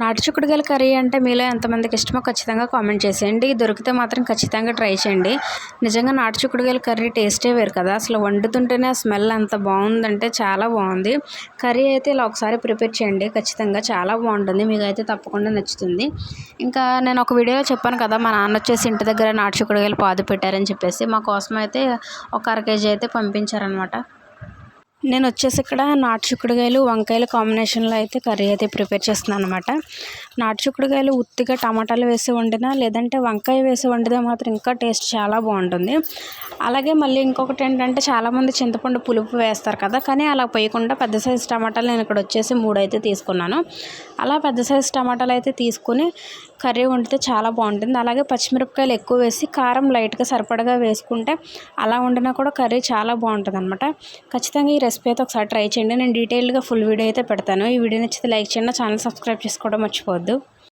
నాటు చిక్కుడుకాయల కర్రీ అంటే మీలో ఎంతమందికి ఇష్టమో ఖచ్చితంగా కామెంట్ చేసేయండి. దొరికితే మాత్రం ఖచ్చితంగా ట్రై చేయండి. నిజంగా నాటు చిక్కుడుకాయల కర్రీ టేస్టే వేరు కదా! అసలు వండుతుంటేనే ఆ స్మెల్ ఎంత బాగుందంటే చాలా బాగుంది. కర్రీ అయితే ఇలా ఒకసారి ప్రిపేర్ చేయండి, ఖచ్చితంగా చాలా బాగుంటుంది. మీకైతే తప్పకుండా నచ్చుతుంది. ఇంకా నేను ఒక వీడియోలో చెప్పాను కదా, మా నాన్న వచ్చేసి ఇంటి దగ్గర నాటు చిక్కుడుకాయలు పాదు పెట్టారని చెప్పేసి. మా కోసం అయితే ఒక అర కేజీ అయితే పంపించారనమాట. నేను వచ్చేసి ఇక్కడ నాటు చిక్కుడుకాయలు వంకాయలు కాంబినేషన్లో అయితే కర్రీ అయితే ప్రిపేర్ చేస్తున్నాను అనమాట. నాటు చిక్కుడుకాయలు ఉత్తిగా టమాటాలు వేసి వండినా, లేదంటే వంకాయ వేసి వండితే మాత్రం ఇంకా టేస్ట్ చాలా బాగుంటుంది. అలాగే మళ్ళీ ఇంకొకటి ఏంటంటే, చాలామంది చింతపండు పులుపు వేస్తారు కదా, కానీ అలా పోయకుండా పెద్ద సైజు టమాటాలు నేను ఇక్కడ వచ్చేసి 3 అయితే తీసుకున్నాను. అలా పెద్ద సైజు టమాటాలు అయితే తీసుకుని కర్రీ వండితే చాలా బాగుంటుంది. అలాగే పచ్చిమిరపకాయలు ఎక్కువ వేసి కారం లైట్గా సరిపడగా వేసుకుంటే అలా వండినా కూడా కర్రీ చాలా బాగుంటుంది అనమాట. ఖచ్చితంగా ఈ రెసిపీ అయితే ఒకసారి ట్రై చేయండి. నేను డీటెయిల్గా ఫుల్ వీడియో అయితే పెడతాను. ఈ వీడియో నచ్చితే లైక్ చేయండి, ఛానల్ సబ్స్క్రైబ్ చేసుకోవడం మర్చిపోవద్దు.